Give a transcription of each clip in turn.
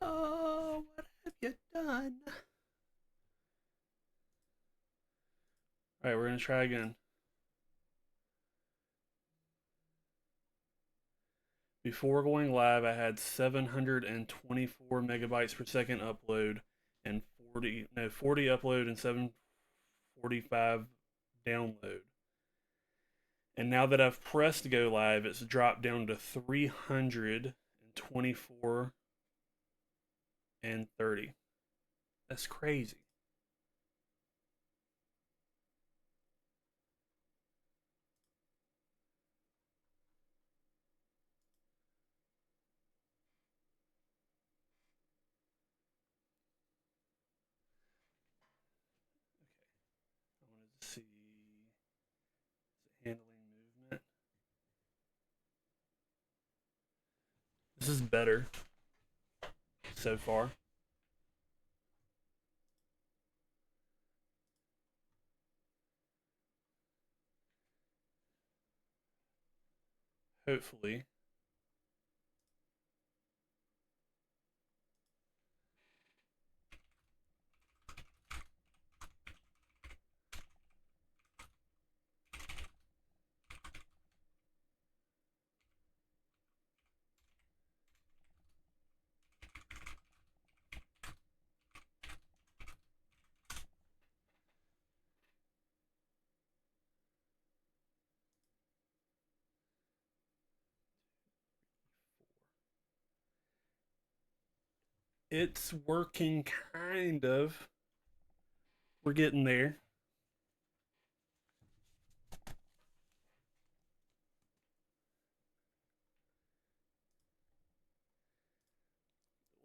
Oh, what have you done? All right, we're gonna try again. Before going live, I had 724 megabytes per second upload and 40 upload and 745 download. And now that I've pressed go live, it's dropped down to 324 and 30. That's crazy. I wanted to see, handling movement. This is better so far. Hopefully. It's working kind of. We're getting there.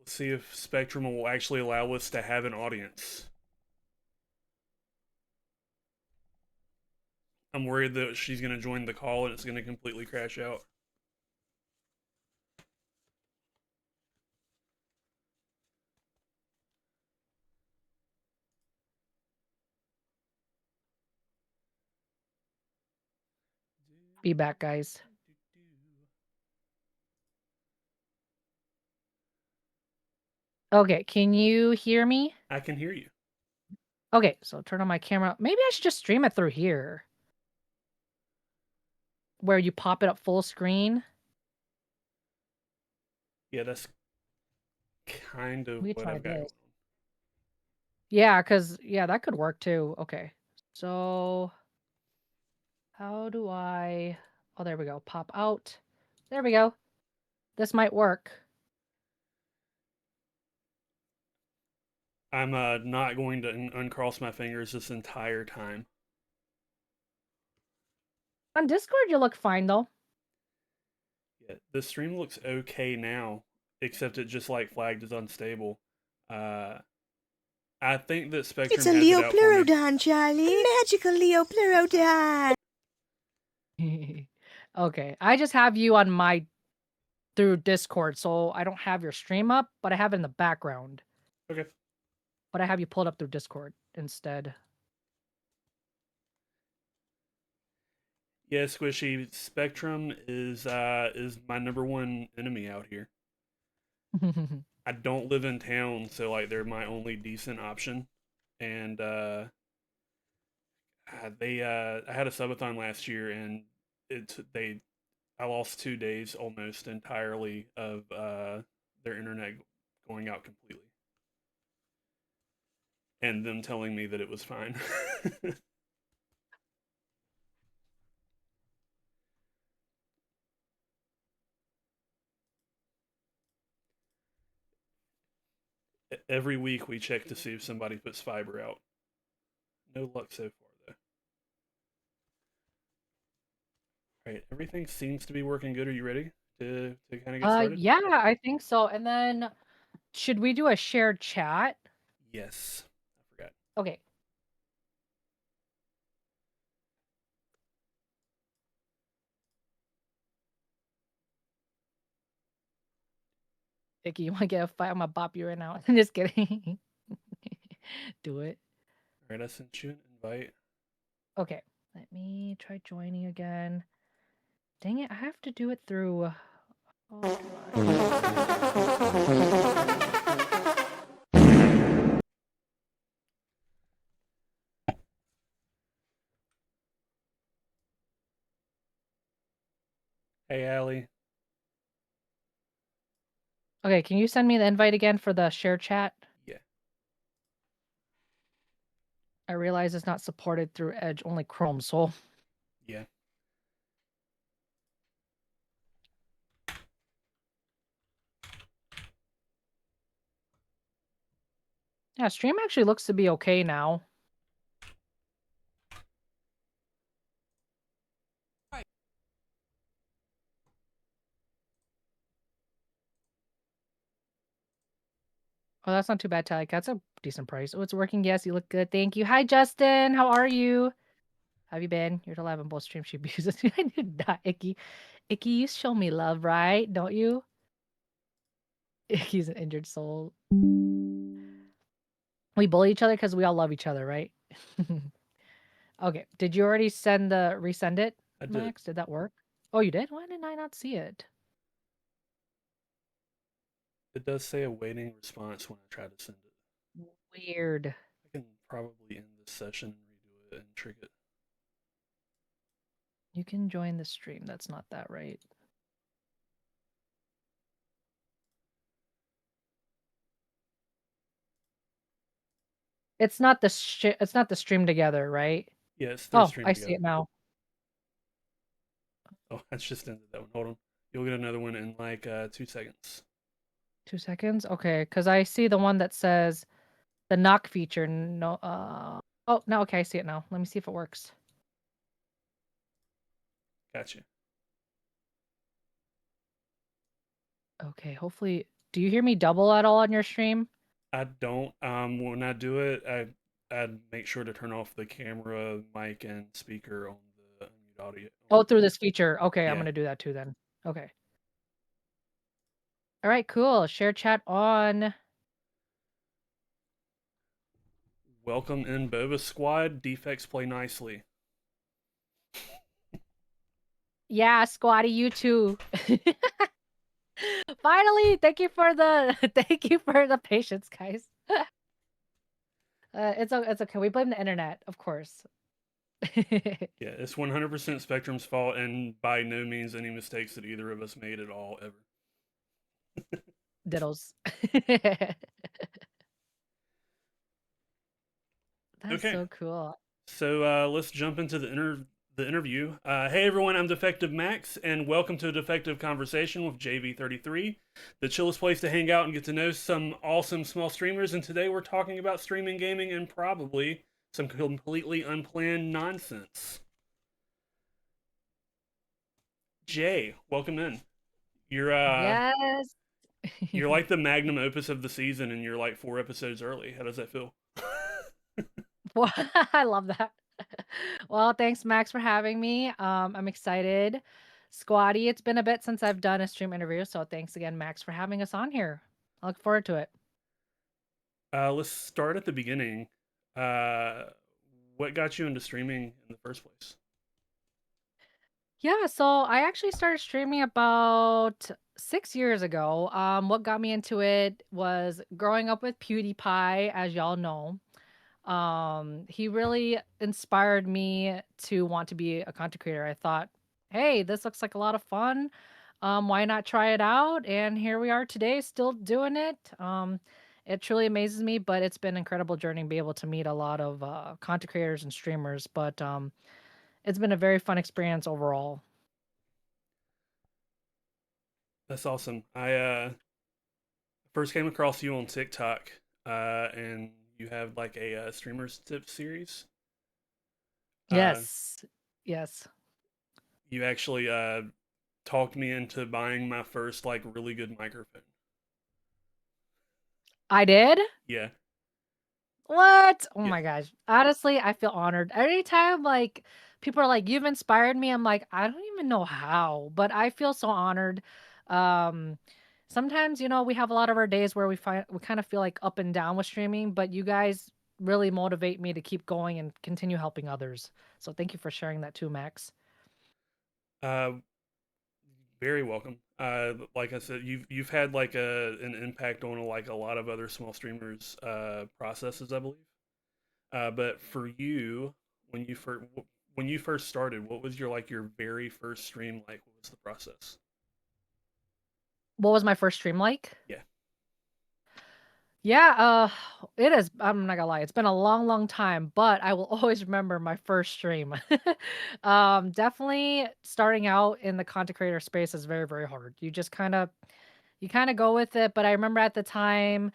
Let's see if Spectrum will actually allow us to have an audience. I'm worried that she's going to join the call and it's going to completely crash out. Be back, guys. Okay, can you hear me? I can hear you. Okay, so turn on my camera. Maybe I should just stream it through here. Where you pop it up full screen. Yeah, that's kind of We what try I've got going this. on. Yeah, because, yeah, that could work too. Okay, so how do I... Oh, there we go. Pop out. There we go. This might work. I'm not going to uncross my fingers this entire time. On Discord, you look fine, though. Yeah, the stream looks okay now, except it just like flagged as unstable. Uh, I think that It's Spectrum a has it Leo out for me. Pleurodon, Charlie. Magical Leo Pleurodon. Okay, I just have you on my... through Discord, so I don't have your stream up, but I have it in the background. Okay. But I have you pulled up through Discord instead. Yeah, Squishy, Spectrum is my number one enemy out here. I don't live in town, so like they're my only decent option. And I had a subathon last year, and I lost 2 days almost entirely of their internet going out completely, and them telling me that it was fine. Every week we check to see if somebody puts fiber out. No luck so far though. All right, everything seems to be working good. Are you ready to kind of get started? Yeah, I think so. And then, should we do a shared chat? Yes, I forgot. Okay. Icky, you want to get a fight? I'm gonna bop you right now. I'm just kidding. Do it. All right, I sent you an invite. Okay. Let me try joining again. Dang it, I have to do it through. Oh, do I? Hey, Allie. Okay, can you send me the invite again for the share chat? Yeah. I realize it's not supported through Edge, only Chrome, so. Yeah. Yeah, stream actually looks to be okay now. Oh, that's not too bad, Talik. That's a decent price. Oh, it's working. Yes, you look good. Thank you. Hi, Justin. How are you? How have you been? You're alive on both streams. She abuses you. I did not, Icky. Icky, you show me love, right? Don't you? Icky's an injured soul. We bully each other because we all love each other, right? Okay. Did you already resend it, I did. Max? Did that work? Oh, you did? Why didn't I not see it? It does say awaiting response when I try to send it. Weird. I can probably end this session and redo it and trick it. You can join the stream. That's not that, right? It's not it's not the stream together, right? Yes, they're Oh, streamed I see together. it now. Oh, I just ended that one. Hold on. You'll get another one in like 2 seconds. 2 seconds? Okay, because I see the one that says the knock feature. No, oh, no, okay, I see it now. Let me see if it works. Gotcha. Okay, hopefully. Do you hear me double at all on your stream? I don't. When I do it, I'd make sure to turn off the camera, mic, and speaker on the unmute audio. Oh, through this feature. Okay, I'm Yeah. gonna do that too then. Okay. All right, cool. Share chat on. Welcome in Boba Squad. Defects play nicely. Yeah, Squatty, you too. Finally, thank you for the patience, guys. It's okay. We blame the internet, of course. Yeah, it's 100% Spectrum's fault, and by no means any mistakes that either of us made at all, ever. Diddles. That's Okay, so cool. so let's jump into the interview. Hey everyone, I'm Defective Max, and welcome to Defective Conversation with JV33, the chillest place to hang out and get to know some awesome small streamers. And today we're talking about streaming, gaming, and probably some completely unplanned nonsense. Jay, welcome in. You're Yes. you're like the magnum opus of the season, and you're like 4 episodes early. How does that feel? Well, I love that. Well, thanks, Max, for having me. I'm excited. Squatty, it's been a bit since I've done a stream interview, so thanks again, Max, for having us on here. I look forward to it. Let's start at the beginning. Uh, what got you into streaming in the first place? Yeah, so I actually started streaming about 6 years ago. What got me into it was growing up with PewDiePie, as y'all know. He really inspired me to want to be a content creator. I thought, hey, this looks like a lot of fun. Why not try it out? And here we are today, still doing it. It truly amazes me, but it's been an incredible journey to be able to meet a lot of content creators and streamers. But it's been a very fun experience overall. That's awesome. I first came across you on TikTok, and you have like a streamers tip series. Uh, Yes. Yes. you actually talked me into buying my first like really good microphone. I did? Yeah, What? Oh yeah. my gosh. Honestly, I feel honored. Anytime like people are like, "You've inspired me," I'm like, I don't even know how, but I feel so honored. Um Sometimes, we have a lot of our days where we kind of feel like up and down with streaming, but you guys really motivate me to keep going and continue helping others. So thank you for sharing that too, Max. Uh, Very welcome. Like I said, you've had like an impact on like a lot of other small streamers' processes, I believe. But for you, when you first started, what was your very first stream like? What was the process? What was my first stream like? Yeah. Yeah, it is. I'm not gonna lie, it's been a long, long time, but I will always remember my first stream. Definitely starting out in the content creator space is very, very hard. You kind of go with it, but I remember at the time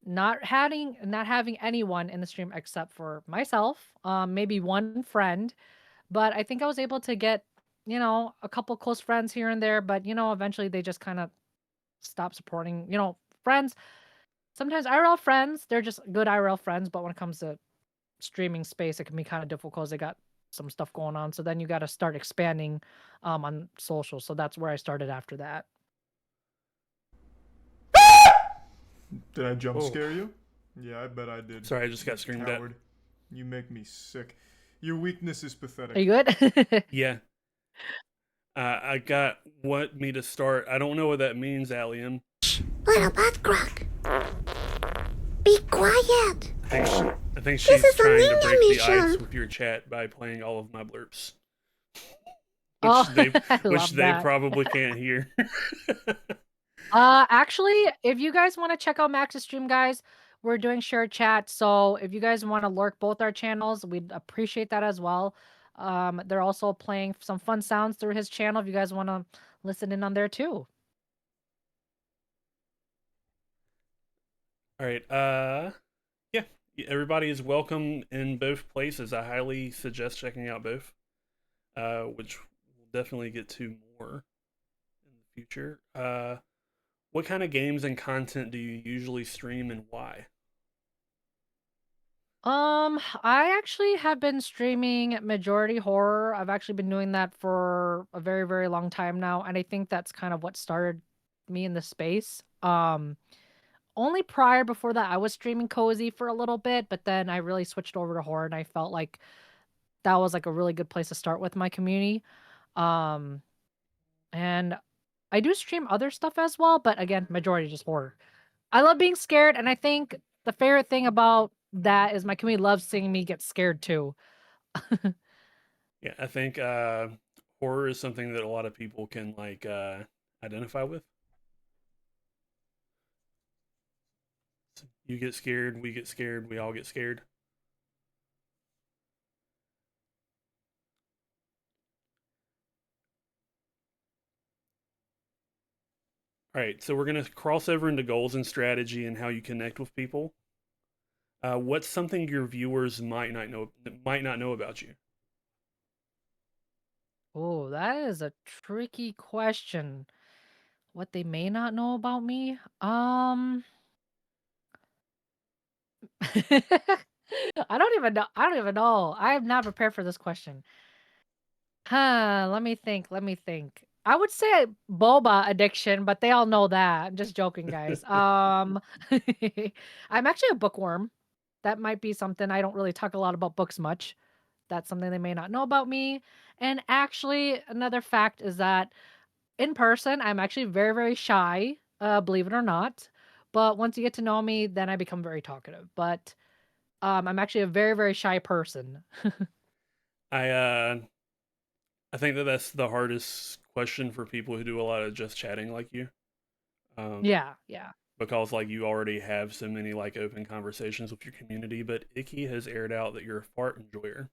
not having anyone in the stream except for myself, maybe one friend, but I think I was able to get, a couple close friends here and there, but eventually they just kind of stopped supporting, friends. Sometimes IRL friends, they're just good IRL friends, but when it comes to streaming space, it can be kind of difficult because they got some stuff going on. So then you got to start expanding on social. So that's where I started after that. Did I jump Oh, scare you? Yeah, I bet I did. sorry, I just You got screamed at. coward. You make me sick. Your weakness is Are pathetic. you good? Yeah. I got what me to start. I don't know what that means, Alien. Little butt crack. Be quiet. I think This she's is a trying to ninja break the ice mission. with your chat by playing all of my blurps, Oh, I which love they that. probably can't hear. Actually, if you guys want to check out Max's stream, guys, we're doing shared chat. So if you guys want to lurk both our channels, we'd appreciate that as well. They're also playing some fun sounds through his channel if you guys want to listen in on there too. All right. Yeah. Everybody is welcome in both places. I highly suggest checking out both, which we'll definitely get to more in the future. What kind of games and content do you usually stream and why? I actually have been streaming majority horror. I've actually been doing that for a very, very long time now, and I think that's kind of what started me in the space. Only prior before that, I was streaming cozy for a little bit, but then I really switched over to horror, and I felt like that was like a really good place to start with my community. Um, and I do stream other stuff as well, but again, majority just horror. I love being scared, and I think the favorite thing about that is my community loves seeing me get scared too. Yeah, I think horror is something that a lot of people can like identify with. You get scared, we get scared, we all get scared. All right, so we're gonna cross over into goals and strategy and how you connect with people. What's something your viewers might not know about you? Oh, that is a tricky question. What they may not know about me? I don't even know. I don't even know. I am not prepared for this question. Huh, let me think. Let me think. I would say boba addiction, but they all know that. I'm just joking, guys. I'm actually a bookworm. That might be something. I don't really talk a lot about books much. That's something they may not know about me. And actually, another fact is that in person, I'm actually very, very shy, believe it or not. But once you get to know me, then I become very talkative. But I'm actually a very, very shy person. I uh, I think that that's the hardest question for people who do a lot of just chatting like you, um, Yeah, yeah. because like you already have so many like open conversations with your community. But Icky has aired out that you're a fart enjoyer.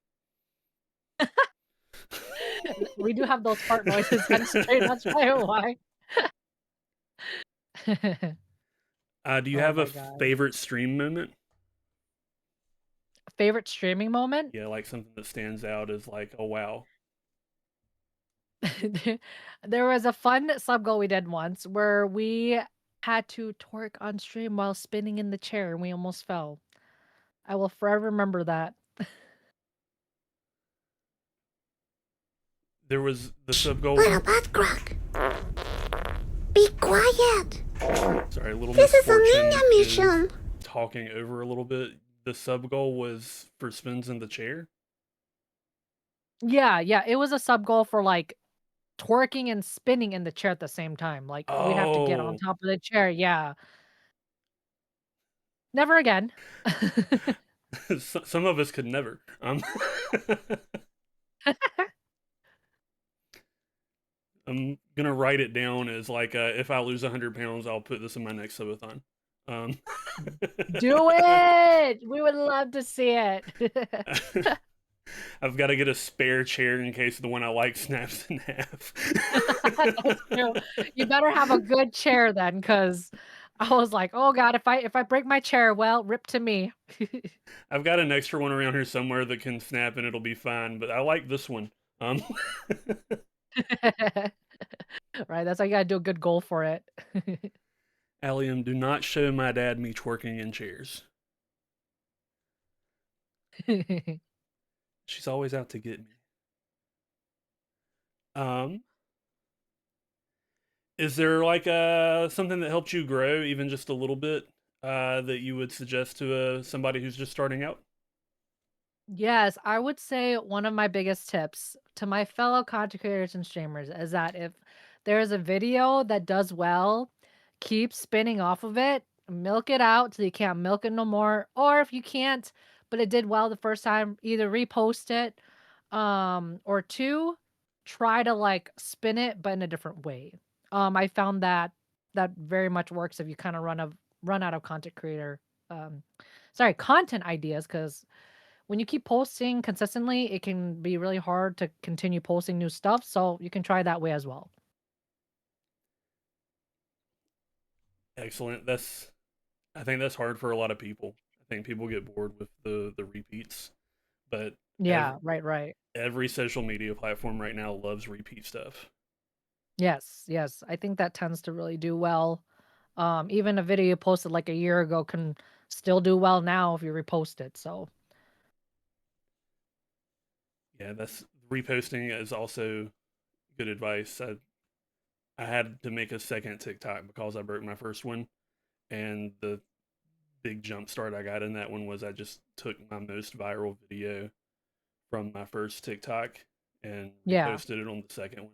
We do have those fart noises. That's probably why. Do you Oh have a my god. favorite stream moment? Favorite streaming moment? Yeah, like something that stands out as like, oh wow. There was a fun sub goal we did once where we had to twerk on stream while spinning in the chair and we almost fell. I will forever remember that. There was the sub goal. Little butt crack. Be quiet. Sorry, little This is a misfortune ninja is mission. talking over a little bit. The sub goal was for spins in the chair. Yeah, yeah. It was a sub goal for like twerking and spinning in the chair at the same time. Like, we'd have to get on Oh, top of the chair. Yeah. Never again. some of us could never. I'm gonna write it down as like, if I lose 100 pounds, I'll put this in my next subathon. Um, Do it! We would love to see it. I've got to get a spare chair in case the one I like snaps in half. That's true. You better have a good chair then, because I was like, "Oh god, if I break my chair, well, rip to me." I've got an extra one around here somewhere that can snap and it'll be fine, but I like this one. Um, Right, that's why you gotta do a good goal for it. Allium, do not show my dad me twerking in chairs. She's always out to get me. Um, is there like something that helped you grow even just a little bit that you would suggest to somebody who's just starting out? Yes, I would say one of my biggest tips to my fellow content creators and streamers is that if there's a video that does well, keep spinning off of it, milk it out till you can't milk it no more. Or if you can't, but it did well the first time, either repost it, or two, try to like spin it but in a different way. I found that that very much works if you kind of run out of um content ideas because when you keep posting consistently, it can be really hard to continue posting new stuff, so you can try that way as well. Excellent. I think that's hard for a lot of people. I think people get bored with the repeats, but every Yeah, right. every social media platform right now loves repeat stuff. Yes. I think that tends to really do well. Even a video you posted like a year ago can still do well now if you repost it. So, Yeah, that's reposting is also good advice. I had to make a second TikTok because I broke my first one, and the big jump start I got in that one was I just took my most viral video from my first TikTok and yeah. reposted it on the second one,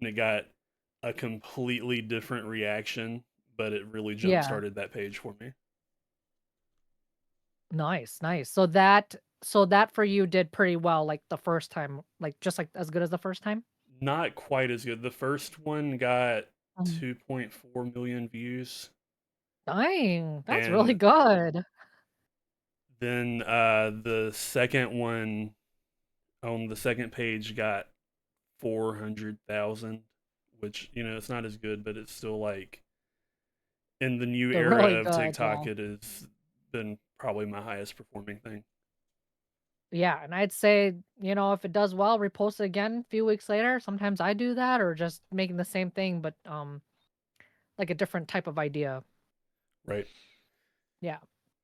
and it got a completely different reaction, but it really jump Yeah. started that page for me. Nice. So that for you did pretty well like the first time, like just like as good as the first time? Not quite as good. The first one got Um, 2.4 million views, Dang, that's really and good. then the second one on the second page got 400,000, which, it's not as good, but it's still like in the new They're really era of good, TikTok, yeah. it has been probably my highest performing thing. Yeah, and I'd say, if it does well, repost it again a few weeks later. Sometimes I do that or just making the same thing, but like a different type of idea. Right. Yeah.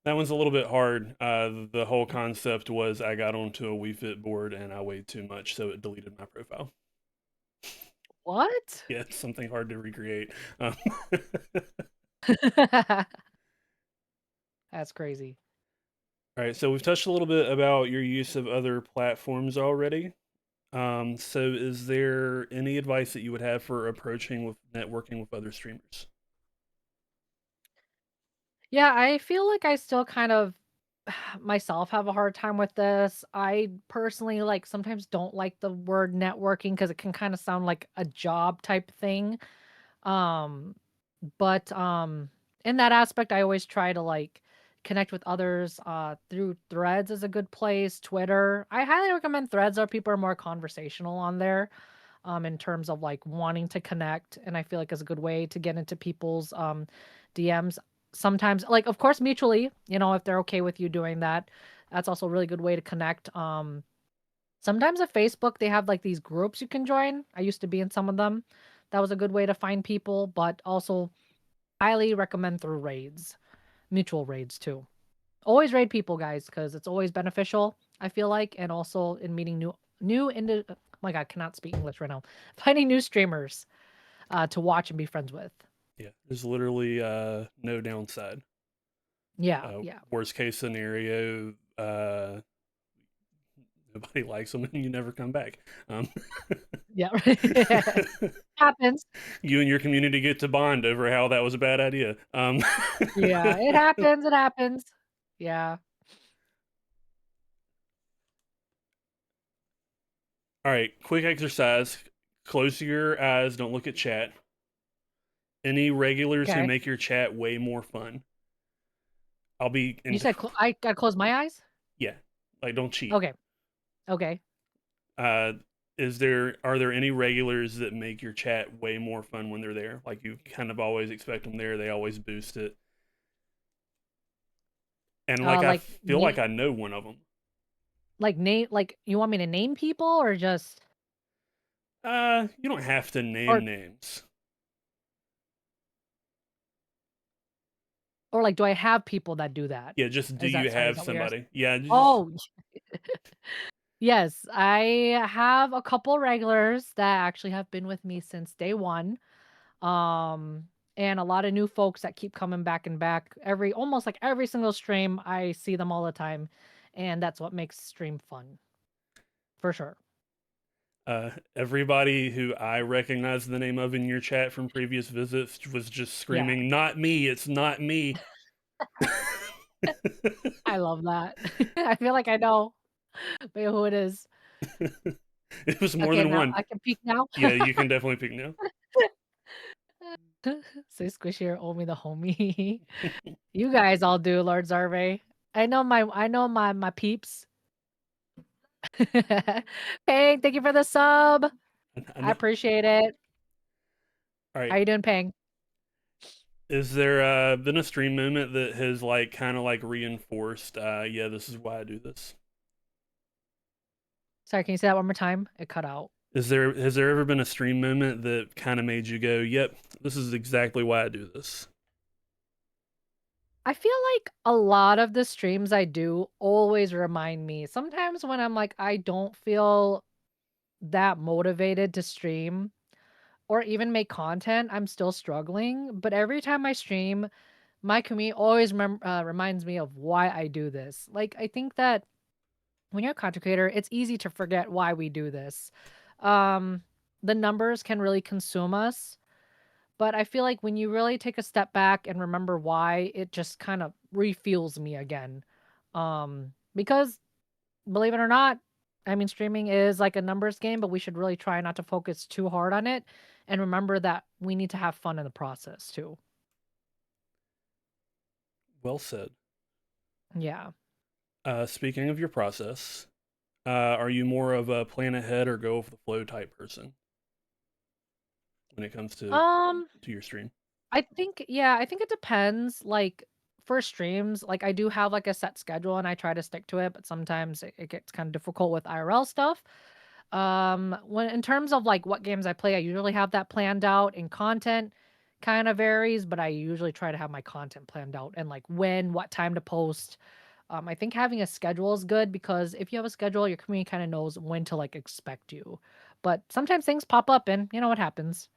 That one's a little bit hard. The whole concept was I got onto a Wii Fit board and I weighed too much, so it deleted my profile. What? Yeah, it's something hard to recreate. Um, That's crazy. all right, so we've touched a little bit about your use of other platforms already. So is there any advice that you would have for approaching with networking with other streamers? Yeah, I feel like I still kind of myself have a hard time with this. I personally like sometimes don't like the word networking because it can kind of sound like a job type thing. Um, but in that aspect, I always try to like connect with others through threads is a good place. Twitter. I highly recommend threads are people are more conversational on there in terms of like wanting to connect. And I feel like it's a good way to get into people's DMs. Sometimes like of course mutually, if they're okay with you doing that. That's also a really good way to connect. Sometimes at Facebook, they have like these groups you can join. I used to be in some of them. That was a good way to find people, but also highly recommend through raids, mutual raids too. Always raid people, guys, because it's always beneficial. I feel like, and also in meeting oh my god, cannot speak English right now. Finding new streamers to watch and be friends with. Yeah, there's literally no downside. Yeah. Worst case scenario, nobody likes them and you never come back. Um, Yeah. Happens. You and your community get to bond over how that was a bad idea. Yeah, it happens, it happens. Yeah. All right, quick exercise. Close your eyes. Don't look at chat. Any regulars who Okay. make your chat way more fun. I'll be You in. said I gotta close my eyes? Yeah, like don't cheat. Okay. Okay. Uh, are there any regulars that make your chat way more fun when they're there? Like you kind of always expect them there. They always boost it. And like I Like feel like I know one of them. name like you want me to name people or just You don't have to or name names. or like do I have people that do that? Yeah, just do Is you that sorry, is have that what you're asking? somebody? Yeah, just Oh, yes, I have a couple regulars that actually have been with me since day one. Um, and a lot of new folks that keep coming back and back. Almost like every single stream, I see them all the time, and that's what makes stream fun, for sure. everybody who I recognize the name of in your chat from previous visits was just Yeah, screaming, "Not me! It's not me!" I love that. I feel like I know who it is. It was more Okay, than now one. I can peek now. Yeah, you can definitely pick now. Say Squishy or Omi the homie. You guys all do, Lord Zarve. I know my peeps. Pang, thank you for the sub. I I know. appreciate it. All How right. you doing, Pang? Is there been a stream moment that has like kind of like reinforced? Yeah, this is why I do this. Sorry, can you say that one more time? It cut out. Has there ever been a stream moment that kind of made you go, "Yep, this is exactly why I do this"? I feel like a lot of the streams I do always remind me. Sometimes when I'm like, I don't feel that motivated to stream or even make content, I'm still struggling. But every time I stream, my community always reminds me of why I do this. Like, I think that when you're a content creator, it's easy to forget why we do this. Um, the numbers can really consume us. But I feel like when you really take a step back and remember why, it just kind of refuels me again. Because believe it or not, I mean, streaming is like a numbers game, but we should really try not to focus too hard on it and remember that we need to have fun in the process too. Well said. Yeah. Speaking of your process, are you more of a plan ahead or go with the flow type person when it comes Um, to your stream? I think it depends. Like for streams, like I do have like a set schedule and I try to stick to it, but sometimes it gets kind of difficult with IRL stuff. When in terms of like what games I play, I usually have that planned out and content kind of varies, but I usually try to have my content planned out and like when, what time to post. I think having a schedule is good because if you have a schedule, your community kind of knows when to like expect you. But sometimes things pop up and you know what happens.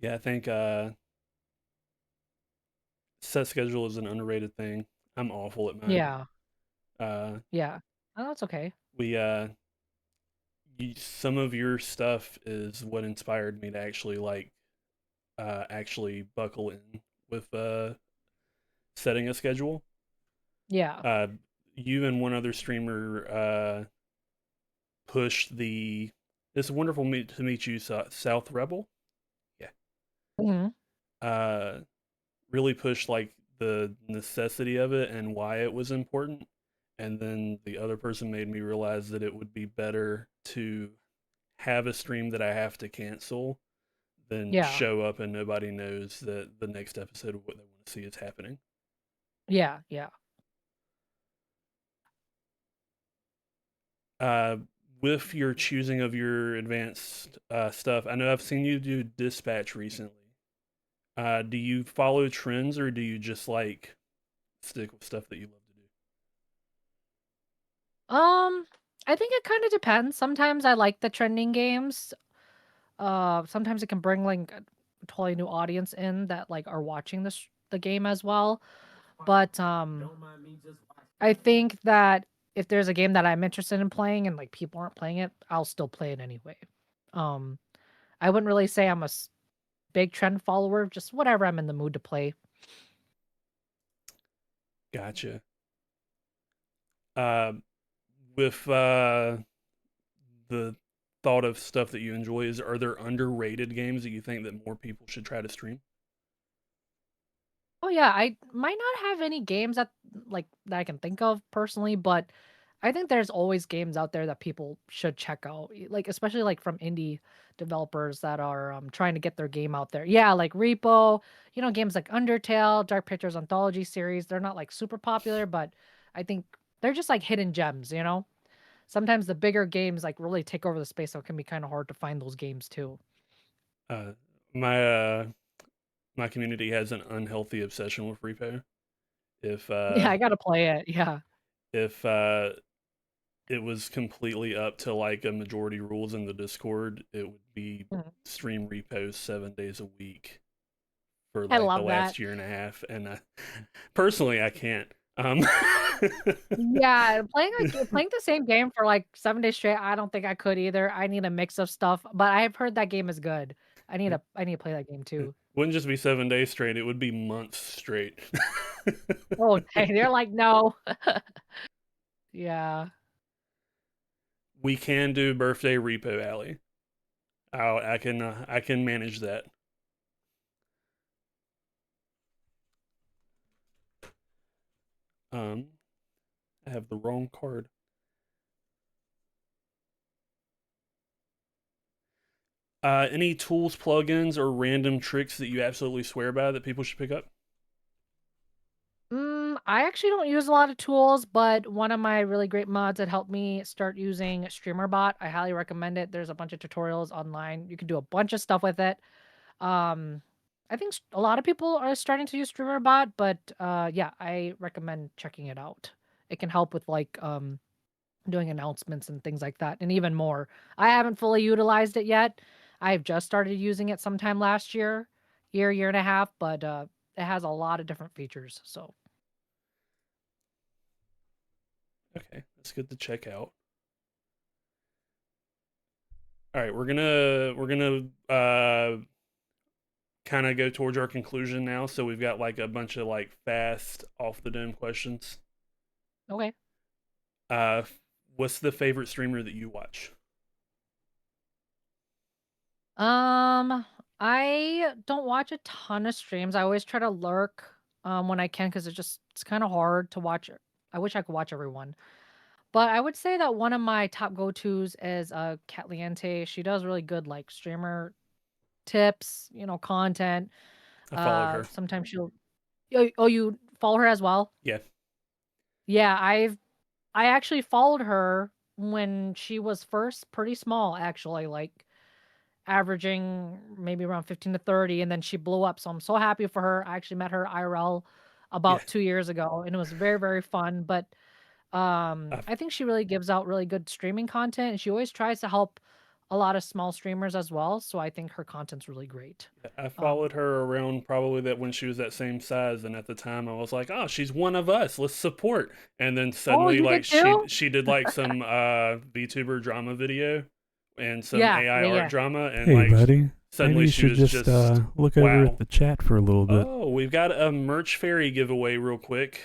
Yeah, I think set schedule is an underrated thing. I'm awful at mine. Yeah. Uh, Yeah. Oh, that's okay. we some of your stuff is what inspired me to actually like actually buckle in with setting a schedule. Yeah. Uh, you and one other streamer pushed the. It's wonderful to meet you, South Rebel. Yeah. Mhm. Uh, really pushed like the necessity of it and why it was important. And then the other person made me realize that it would be better to have a stream that I have to cancel than Yeah. show up and nobody knows that the next episode of what they want to see is happening. Yeah. Yeah. Uh, with your choosing of your advanced stuff, I know I've seen you do dispatch recently. Do you follow trends or do you just like stick with stuff that you love to do? I think it kind of depends. Sometimes I like the trending games. Sometimes it can bring like a totally new audience in that like are watching the game as well. But I think that if there's a game that I'm interested in playing and like people aren't playing it, I'll still play it anyway. Um, I wouldn't really say I'm a big trend follower, just whatever I'm in the mood to play. Gotcha. Uh, with the thought of stuff that you enjoy, are there underrated games that you think that more people should try to stream? Oh yeah, I might not have any games that I can think of personally, but I think there's always games out there that people should check out. Like especially like from indie developers that are trying to get their game out there. Yeah, like Repo, games like Undertale, Dark Pictures Anthology series. They're not like super popular, but I think they're just like hidden gems. Sometimes the bigger games like really take over the space, so it can be kind of hard to find those games too. Uh, my community has an unhealthy obsession with repo. If Yeah, I gotta play it. Yeah. if it was completely up to like a majority rules in the Discord, it would be Mhm. stream repos 7 days a week for I like the love that. last year and a half, and personally I can't. Yeah, playing the same game for, like, 7 days straight, I don't think I could either. I need a mix of stuff, but I've heard that game is good. I need to play that game It too. wouldn't just be 7 days straight; it would be months straight. Oh, dang, they're like, "No." Yeah. We can do birthday repo alley. I can manage that. Um, I have the wrong card. Any tools, plugins, or random tricks that you absolutely swear by that people should pick up? I actually don't use a lot of tools, but one of my really great mods that helped me start using StreamerBot, I highly recommend it. There's a bunch of tutorials online. You can do a bunch of stuff with it. Um, I think a lot of people are starting to use StreamerBot, but yeah, I recommend checking it out. It can help with like doing announcements and things like that, and even more. I haven't fully utilized it yet. I've just started using it sometime last year and a half, but it has a lot of different features. So Okay, that's good to check out. All right, we're gonna kind of go towards our conclusion now. So we've got like a bunch of like fast off the dome questions. okay. Uh, what's the favorite streamer that you watch? Um, I don't watch a ton of streams. I always try to lurk when I can because it's kind of hard to watch. I wish I could watch everyone. But I would say that one of my top go-tos is Cat Liente. She does really good like streamer tips, content. I followed her. Sometimes she'll you follow her as well? Yeah, Yeah, I actually followed her when she was first pretty small actually, like averaging maybe around 15 to 30 and then she blew up. So I'm so happy for her. I actually met her IRL yeah. about 2 years ago and it was very very fun, but I, I think she really gives out really good streaming content, and she always tries to help a lot of small streamers as well, so I think her content's really great. I Um followed her around probably that when she was that same size, and at the time I was like, "Oh, she's one of us. Let's support." And then Oh, suddenly, you like did too? she did like some VTuber drama video and some Yeah, AI yeah, art yeah. drama, and Hey, like buddy. Maybe suddenly you she should was just just look over at wow. the chat for a little bit. Oh, we've got a merch fairy giveaway real quick.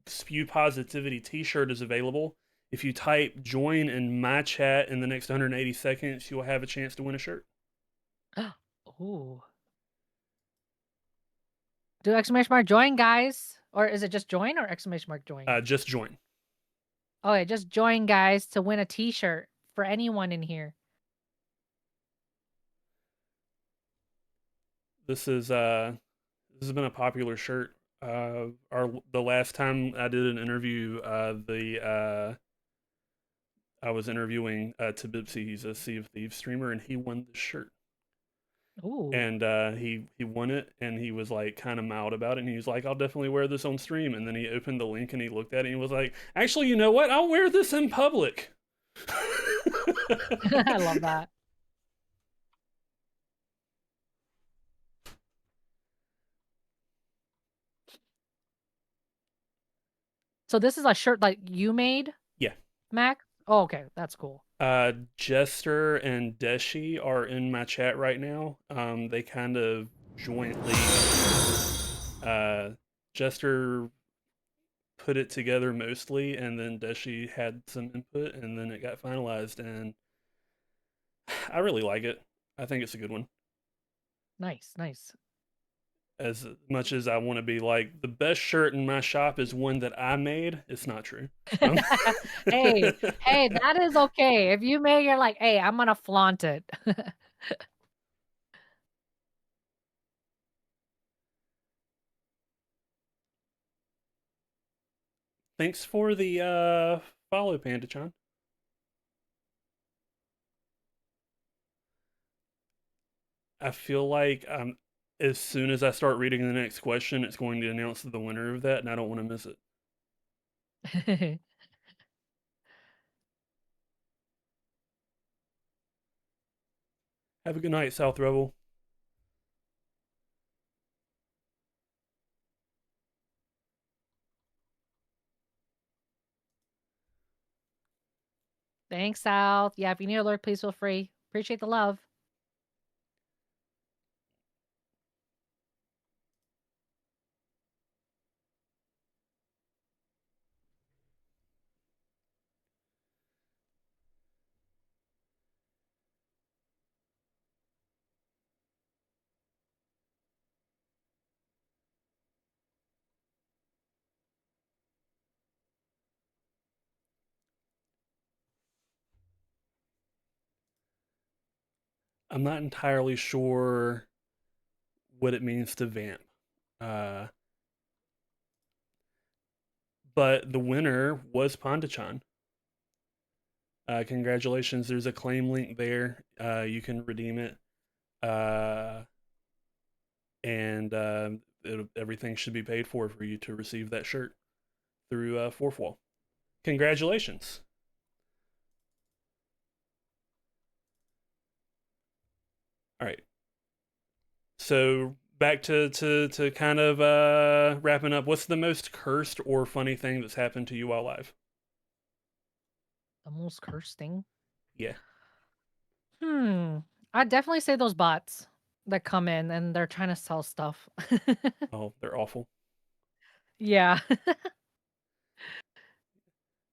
Spew Positivity T-shirt is available. If you type "join" in my chat in the next 180 seconds, you will have a chance to win a shirt. Ooh. Do exclamation mark join, guys? Or is it just join or exclamation mark join? Just join. Okay, just join, guys, to win a T-shirt for anyone in here. This has been a popular shirt. The last time I did an interview, the I was interviewing Tabipsy. He's a Sea of Thieves streamer, and he won the shirt. Ooh. And he won it, and he was like kind of mild about it. And he was like, "I'll definitely wear this on stream." And then he opened the link and he looked at it and he was like, "Actually, you know what? I'll wear this in public." I love that. So this is a shirt that you made, Yeah. Mac? Oh, okay, that's cool. Jester and Deshi are in my chat right now. They kind of jointly, uh, Jester put it together mostly, and then Deshi had some input, and then it got finalized. And I really like it. I think it's a good one. Nice, nice. As much as I want to be like the best shirt in my shop is one that I made, it's not true. Um, Hey, hey, that is okay. If you make it like, hey, I'm gonna flaunt it. Thanks for the follow, Panda-chan. I feel like as soon as I start reading the next question, it's going to announce the winner of that, and I don't want to miss it. Have a good night, South Rebel. Thanks, South. Yeah, if you need a alert, please feel free. Appreciate the love. I'm not entirely sure what it means to vamp. Uh, but the winner was Pandachan. Congratulations. There's a claim link there. You can redeem it. Uh, and everything should be paid for you to receive that shirt through Fourth Wall. Congratulations. All right. So back to kind of wrapping up. What's the most cursed or funny thing that's happened to you while live? The most cursed thing? Yeah. I'd definitely say those bots that come in and they're trying to sell stuff. Oh, they're awful. Yeah,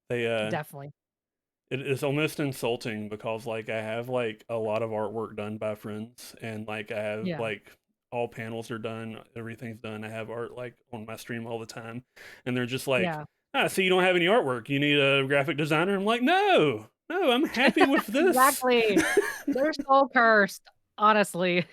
They definitely. it is almost insulting because like I have like a lot of artwork done by friends, and like I have Yeah, like all panels are done, everything's done. I have art like on my stream all the time, and they're just like, yeah. ah, so you don't have any artwork? You need a graphic designer? I'm like, no, no, I'm happy with this. Exactly. They're so cursed, honestly.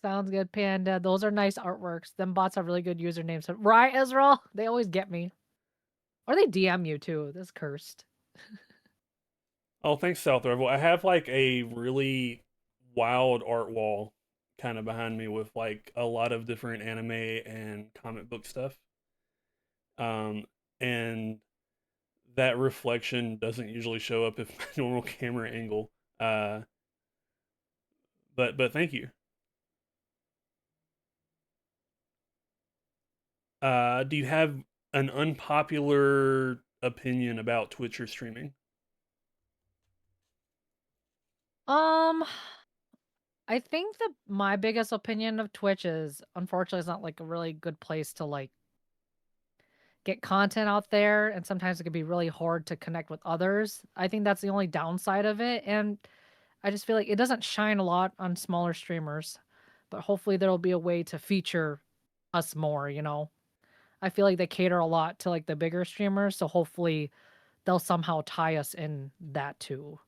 Sounds good, Panda. Those are nice artworks. Them bots have really good usernames. Right, Israel? They always get me. Or they DM you too. This cursed. Oh, thanks, South Revel. I have like a really wild art wall kind of behind me with like a lot of different anime and comic book stuff. Um, and that reflection doesn't usually show up if my normal camera angle. Uh, but thank you. Do you have an unpopular opinion about Twitch or streaming? Um, I think that my biggest opinion of Twitch is unfortunately it's not like a really good place to like get content out there, and sometimes it can be really hard to connect with others. I think that's the only downside of it, and I just feel like it doesn't shine a lot on smaller streamers, but hopefully there'll be a way to feature us more, you know. I feel like they cater a lot to like the bigger streamers, so hopefully they'll somehow tie us in that too.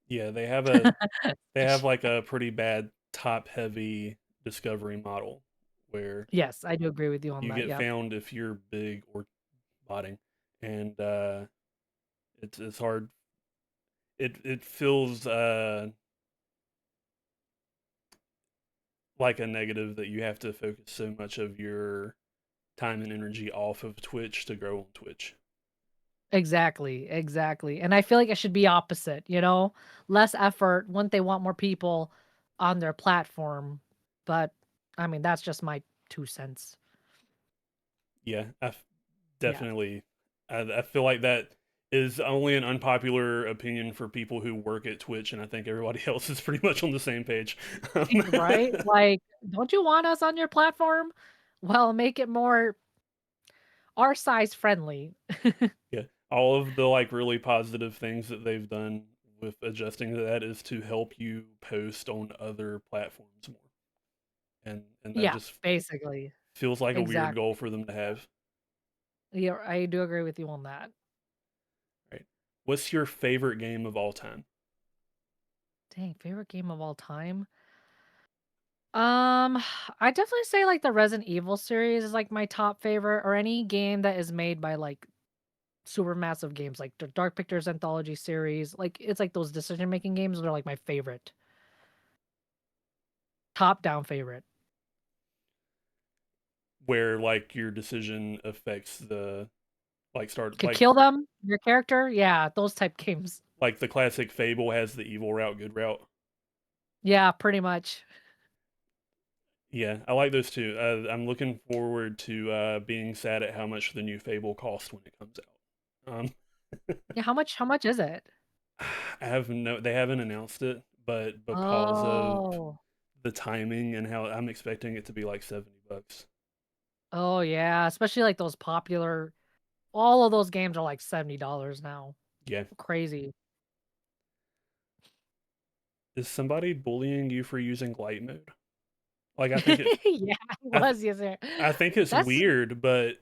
Yeah, they have like a pretty bad top heavy discovery model where Yes, I do agree with you on you that. get Yep. found if you're big or botting, and it's hard. It feels like a negative that you have to focus so much of your time and energy off of Twitch to grow on Twitch. Exactly, exactly. And I feel like it should be opposite, you know? Less effort. Once they want more people, on their platform, but I mean that's just my 2 cents. Yeah, Yeah. definitely. I feel like that is only an unpopular opinion for people who work at Twitch, and I think everybody else is pretty much on the same page. Right? Like, don't you want us on your platform? Well, make it more our size friendly. Yeah, all of the like really positive things that they've done with adjusting to that is to help you post on other platforms more, and that Yeah, just basically. feels like a weird goal Exactly. for them to have. Yeah, I do agree with you on that. Right? What's your favorite game of all time? Dang, favorite game of all time? Um, I definitely say like the Resident Evil series is like my top favorite, or any game that is made by like super massive games like the Dark Pictures Anthology series. Like it's like those decision making games are like my favorite. Top down favorite. Where like your decision affects the Could kill them, your character. Yeah, those type games. like the classic Fable has the evil route, good route. Yeah, pretty much. Yeah, I like those too. I'm looking forward to being sad at how much the new Fable costs when it comes out. Yeah, how much is it? I have no, they haven't announced it, but because of Oh. the timing and how I'm expecting it to be like $70. Oh yeah, especially like those popular all of those games are like $70 now. Yeah, Crazy. is somebody bullying you for using light mode? Like Yeah, it I, th- was, yes, sir. I think it's That's weird, but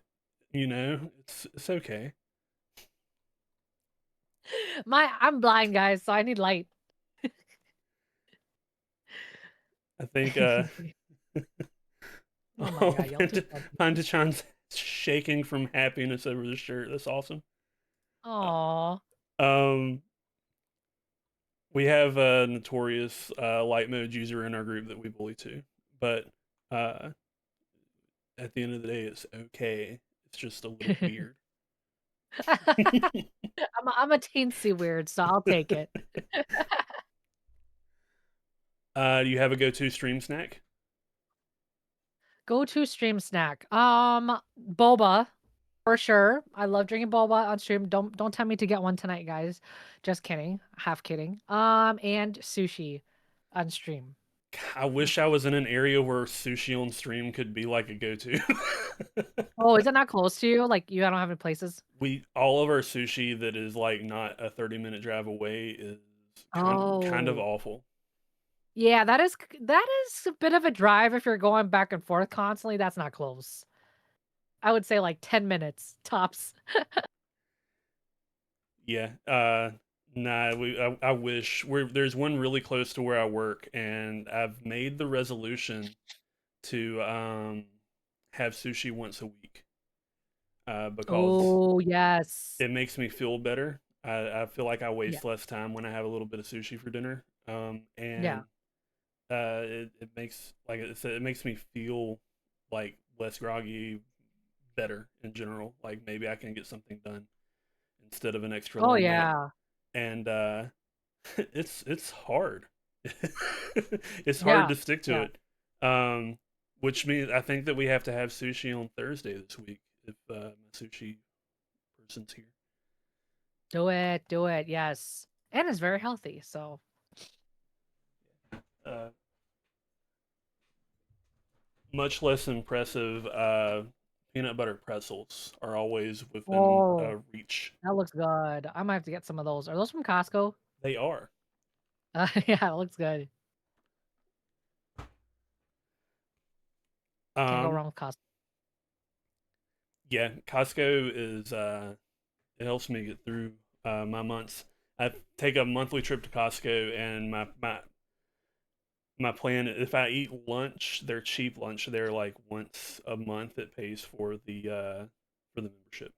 it's okay. I'm blind, guys, so I need light. I think Oh my oh, god, y'all too funny. Pandachan's shaking from happiness over the shirt. That's awesome. Aw. Um, we have a notorious light mode user in our group that we bully too, but uh, at the end of the day, it's okay. It's just a little weird. I'm a teensy weird, so I'll take it. Do you have a go-to stream snack? Go-to stream snack. Boba, for sure. I love drinking boba on stream. Don't tell me to get one tonight, guys. Just kidding. Half kidding. And sushi on stream. I wish I was in an area where sushi on stream could be like a go-to. Oh, is it not close to you? Like you don't have any places? We all of our sushi that is like not a 30-minute drive away is kind of Oh. awful. Yeah, that is a bit of a drive if you're going back and forth constantly. That's not close. I would say like 10 minutes tops. Yeah. Nah, I wish there's one really close to where I work, and I've made the resolution to have sushi once a week. Because Oh, yes. it makes me feel better. I feel like I Yeah. waste less time when I have a little bit of sushi for dinner. Yeah. And it makes like I said, it makes me feel like less groggy, better in general. Like maybe I can get something done instead of an extra Oh, long night. yeah. And it's hard. It's hard Yeah. to stick to Yeah. it. Which means I think that we have to have sushi on Thursday this week if my sushi person's here. Do it. Do it. Yes. And it's very healthy. So, Uh, Much less impressive peanut butter pretzels are always within oh, reach. that looks good. I might have to get some of those. Are those from Costco? They are. Yeah, it looks good. Can't go Um, wrong with Costco. yeah, Costco is it helps me get through my months. I take a monthly trip to Costco, and my plan, if I eat lunch, their cheap lunch, they're like once a month. It pays for the membership.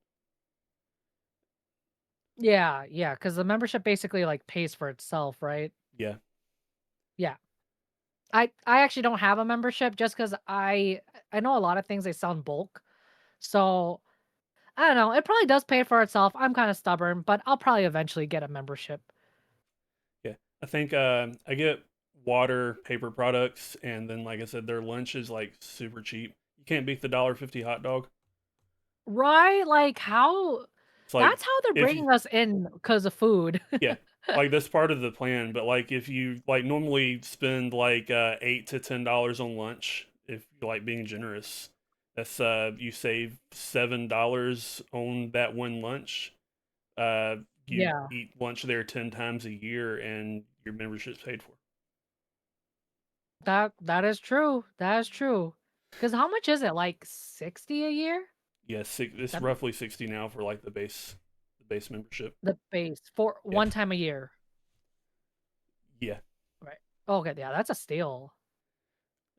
Yeah, yeah, because the membership basically like pays for itself, right? Yeah, Yeah. I actually don't have a membership just because I know a lot of things they sell in bulk. So I don't know. It probably does pay for itself. I'm kind of stubborn, but I'll probably eventually get a membership. yeah. I think I get water, paper products, and then like I said, their lunch is like super cheap. You can't beat the $1.50 hot dog. Right? Like how It's like that's how they're if you, bringing us in because of food. yeah, like that's part of the plan. But like if you like normally spend like $8 to $10 on lunch, if you like being generous, that's you save $7 on that one lunch. You Yeah. eat lunch there 10 times a year, and your membership's paid for. That is true. That is true. Because how much is it? Like 60 a year? Yeah, it's That roughly 60 now for like the base membership. the base for Yeah, one time a year. yeah. Right. Okay, yeah, that's a steal.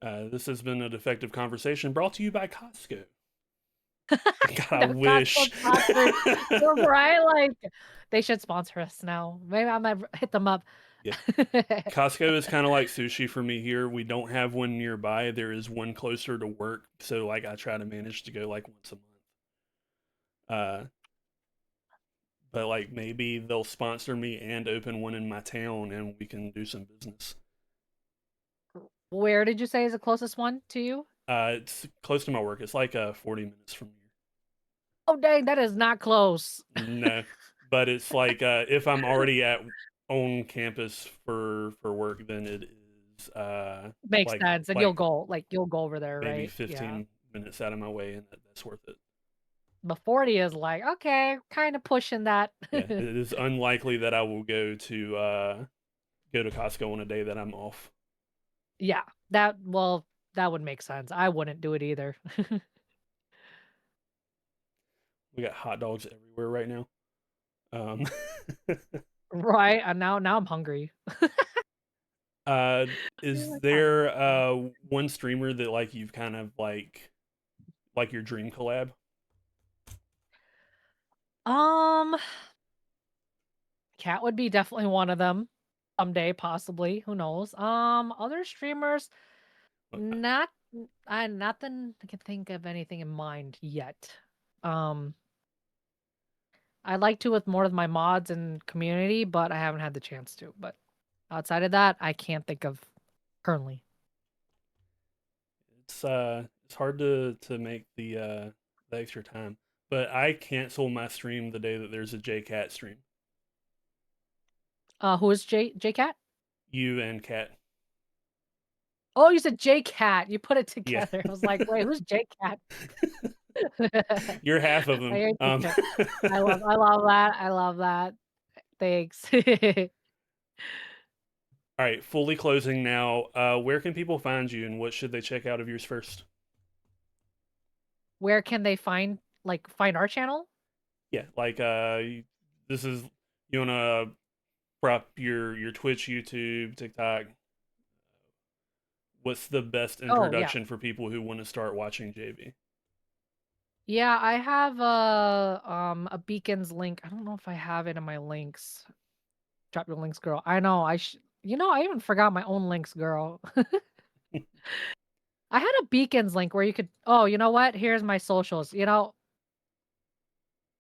This has been a defective conversation brought to you by Costco. God, I The Costco wish. sponsor. You're right. Like they should sponsor us now. Maybe I might hit them up. Yeah, Costco is kind of like sushi for me here. We don't have one nearby. There is one closer to work, so like I try to manage to go like once a month. Uh, but like maybe they'll sponsor me and open one in my town, and we can do some business. Where did you say is the closest one to you? It's close to my work. It's like 40 minutes from here. Oh dang, that is not close. No, but it's like if I'm already at on campus for work, then it is Makes like sense. And like you'll go over there, maybe right? Yeah. 15 minutes out of my way, and that's worth it. But 40 is like, okay, kind of pushing that. Yeah, it is unlikely that I will go to Costco on a day that I'm off. Yeah. That would make sense. I wouldn't do it either. We got hot dogs everywhere right now. Um, Right. And now I'm hungry. uh, I is like hot dogs. there one streamer that like you've kind of like your dream collab? Um, Cat would be definitely one of them. Someday, possibly. Who knows? Other streamers, not nothing I can think of anything in mind yet. Um, I'd like to with more of my mods and community, but I haven't had the chance to. But outside of that, I can't think of currently. It's hard to make the extra time. But I cancel my stream the day that there's a JCat stream. Who is J Cat? You and Cat. Oh, you said J Cat. You put it Yeah. together. I was like, wait, who's J Cat? You're half of them. I love that. I love that. Thanks. All right, fully closing now. Where can people find you, and what should they check out of yours first? Where can they find our channel? Yeah, like this is you wanna prop your Twitch, YouTube, TikTok. What's the best Oh yeah. introduction for people who want to start watching JV? Yeah, I have a beacons link. I don't know if I have it in my links. Drop your links, girl. I know I even forgot my own links, girl. I had a beacons link where you could oh, you know what? Here's my socials.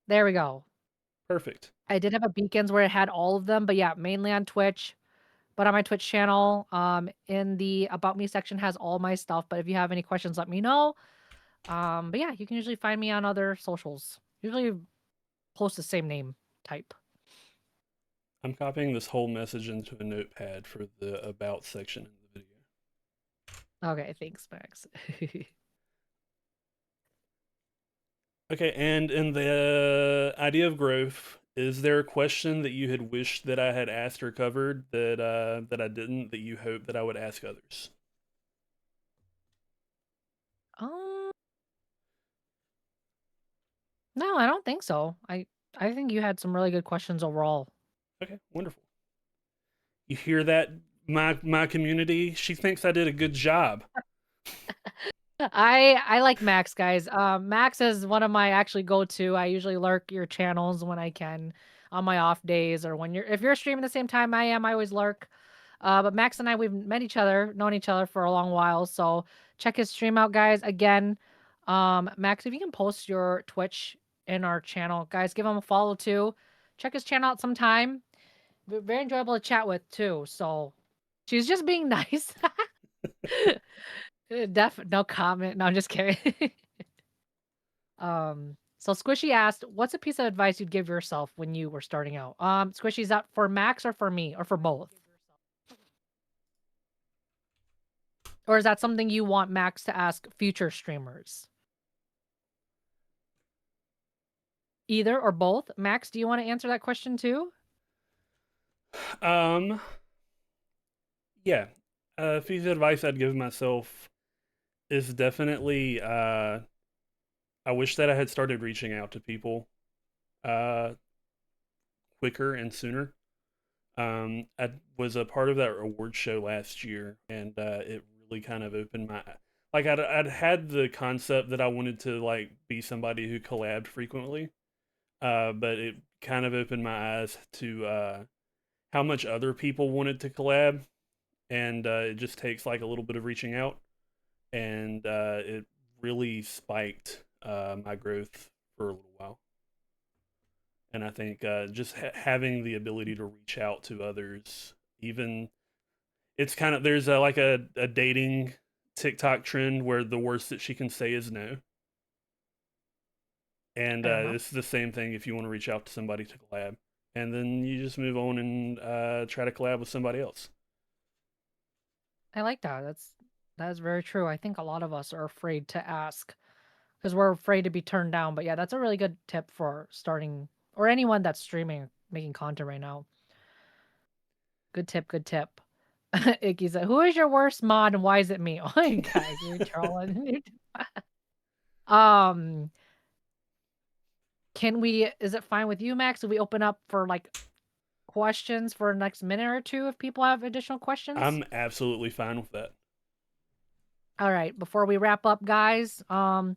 There we go. Perfect. I did have a beacons where it had all of them, but yeah, mainly on Twitch. But on my Twitch channel, in the about me section has all my stuff. But if you have any questions, let me know. But yeah, you can usually find me on other socials. Usually post the same name type. I'm copying this whole message into a notepad for the about section in the video. Okay, thanks, Max. Okay, and in the idea of growth, is there a question that you had wished that I had asked or covered that I didn't, that you hope that I would ask others? um, no, I don't think so. I think you had some really good questions overall. Okay, wonderful. You hear that, my community? She thinks I did a good job. I like Max, guys. Max is one of my actually go-to. I usually lurk your channels when I can on my off days or when if you're streaming the same time I am, I always lurk. But Max and I, we've met each other, known each other for a long while. So check his stream out, guys. Again, Max, if you can post your Twitch in our channel, guys, give him a follow too. Check his channel out sometime. Very enjoyable to chat with too. So She's just being nice. No comment. No, I'm just kidding. So Squishy asked, "What's a piece of advice you'd give yourself when you were starting out?" Squishy, is that for Max or for me or for both? Or is that something you want Max to ask future streamers? Either or both. Max, do you want to answer that question too? Um, yeah. Piece of advice I'd give myself is definitely I wish that I had started reaching out to people uh quicker and sooner. I was a part of that award show last year, and it really kind of opened my like I'd had the concept that I wanted to like be somebody who collabed frequently, but it kind of opened my eyes to how much other people wanted to collab, and it just takes like a little bit of reaching out, and it really spiked my growth for a little while. And I think just having the ability to reach out to others, even it's kind of there's like a dating TikTok trend where the worst that she can say is no, and Fair enough. it's the same thing if you want to reach out to somebody to collab, and then you just move on and try to collab with somebody else. I like that. That is very true. I think a lot of us are afraid to ask because we're afraid to be turned down. But yeah, that's a really good tip for starting or anyone that's streaming, making content right now. Good tip. Good tip. Icky said, "Who is your worst mod and why is it me?" Oh, guys, you're trolling. um, can we? Is it fine with you, Max? If we open up for like questions for the next minute or two if people have additional questions? I'm absolutely fine with that. All right. Before we wrap up, guys, I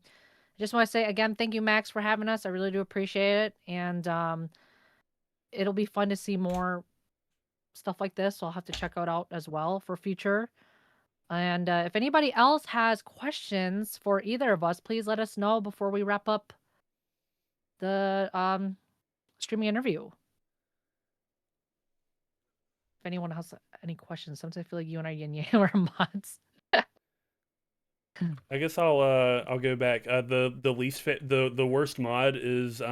just want to say again, thank you, Max, for having us. I really do appreciate it, and it'll be fun to see more stuff like this. So I'll have to check it out as well for future. And if anybody else has questions for either of us, please let us know before we wrap up the streaming interview. If anyone has any questions, sometimes I feel like you and I yin yang are mods. I guess I'll go back. The least the worst mod is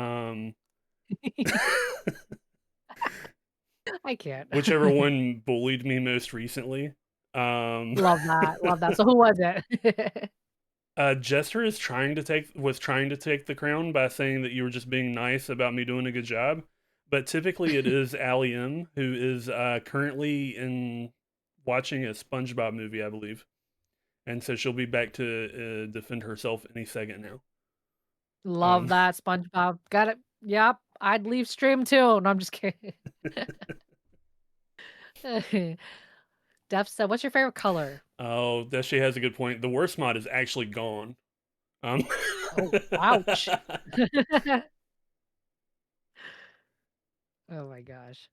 I can't. whichever one bullied me most recently. Love that. Love that. So who was it? Jester is trying to take the crown by saying that you were just being nice about me doing a good job, but typically it is Ali M who is currently in watching a SpongeBob movie, I believe, and so she'll be back to defend herself any second now. Love Um, that, SpongeBob. Got it. Yep. I'd leave stream too. No, I'm just kidding. Def said, "What's your favorite color?" oh, that she has a good point. The worst mod is actually gone. Um, Oh, ouch. Oh my gosh.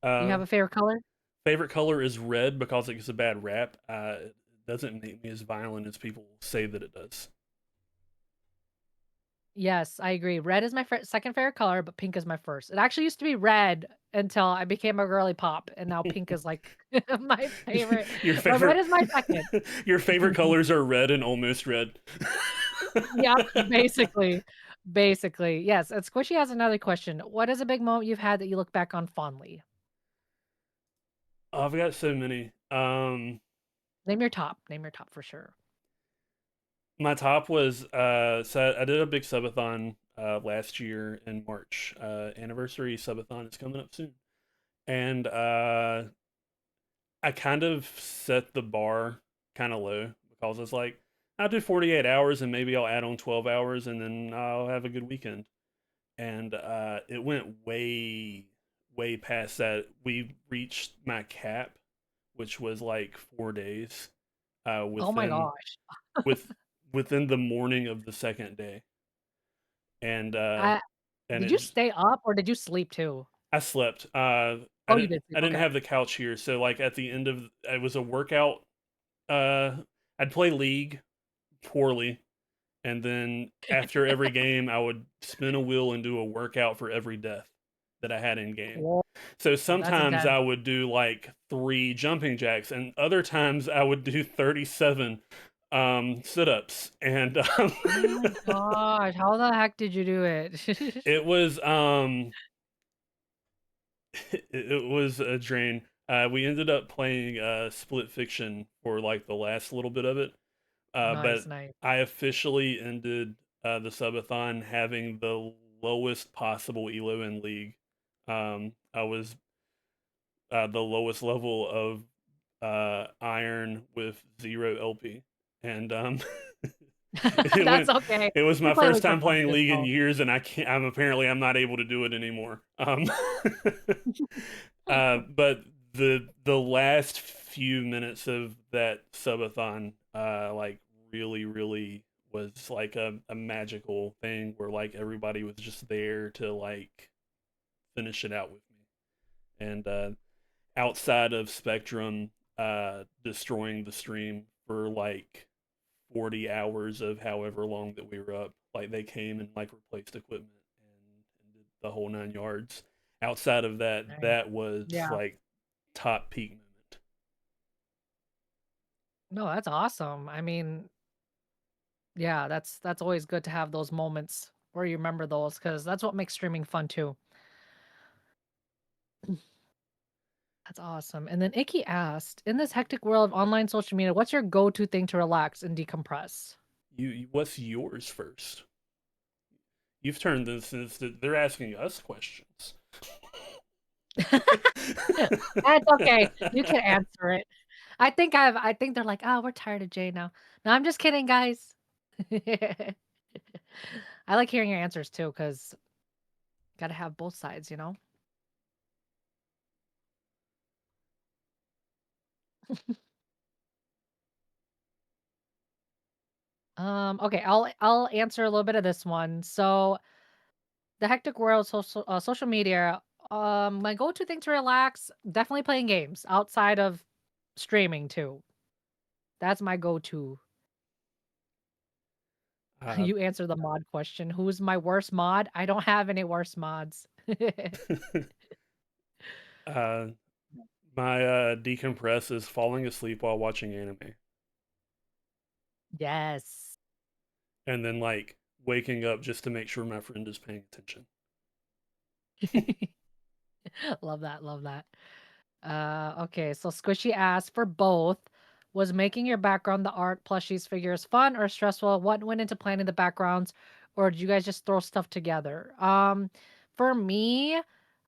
You uh, have a favorite color? favorite color is red because it gets a bad rap. It doesn't make me as violent as people say that it does. Yes, I agree. Red is my second favorite color, but pink is my first. It actually used to be red until I became a girly pop, and now pink is like my favorite. your But red favorite, is my second. your favorite colors are red and almost red. Yep, basically. Basically. Yes. And Squishy has another question. What is a big moment you've had that you look back on fondly? Oh, I've got so many. Name your top. Name your top for sure. My top was so I did a big subathon last year in March. Anniversary subathon is coming up soon, and I kind of set the bar kind of low because it's like I'll do 48 hours and maybe I'll add on 12 hours and then I'll have a good weekend. And it went way past that. We reached my cap, which was like 4 days Oh my within gosh. with within the morning of the second day, and I and Did you it stay up or did you sleep too? I slept. Oh, you did I sleep. didn't Okay. have the couch here, so like at the end of it was a workout. Uh, I'd play League poorly, and then after every game, I would spin a wheel and do a workout for every death. that I had in game. Whoa, So that's sometimes intense. I would do like 3 jumping jacks, and other times I would do 37 sit ups. And Oh my gosh, how the heck did you do it? it was it was a drain. We ended up playing Split Fiction for like the last little bit of it, but Nice, nice. I officially ended the subathon having the lowest possible elo in league. I was the lowest level of iron with 0 LP, and it That's went. okay. It was You my play first League for time fun playing too, League in so. years, and I can't. I'm not able to do it anymore. But the last few minutes of that subathon, like really was like a magical thing where like everybody was just there to like finish it out with me. And outside of Spectrum destroying the stream for like 40 hours of however long that we were up, like they came and like replaced equipment and did the whole 9 yards. Outside of that, Nice. that was Yeah. like top peak moment. No, that's awesome. I mean, yeah, that's always good to have those moments where you remember those because that's what makes streaming fun too. That's awesome. And then Icky asked, in this hectic world of online social media, what's your go-to thing to relax and decompress? What's yours first? You've turned this into they're asking us questions. That's okay. You can answer it. I think they're like, "Oh, we're tired of Jay now." No, I'm just kidding, guys. I like hearing your answers too, because gotta have both sides, you know? Okay, I'll answer a little bit of this one. So the hectic world, social media. My go-to thing to relax, definitely playing games outside of streaming too. That's my go-to. uh, You answer the mod question. Who's my worst mod? I don't have any worst mods. uh, my decompress is falling asleep while watching anime, Yes. and then like waking up just to make sure my friend is paying attention. Love that. Love that. Okay, so Squishy asked for both. Was making your background, the art, plushies, figures fun or stressful? What went into planning the backgrounds, or did you guys just throw stuff together? For me,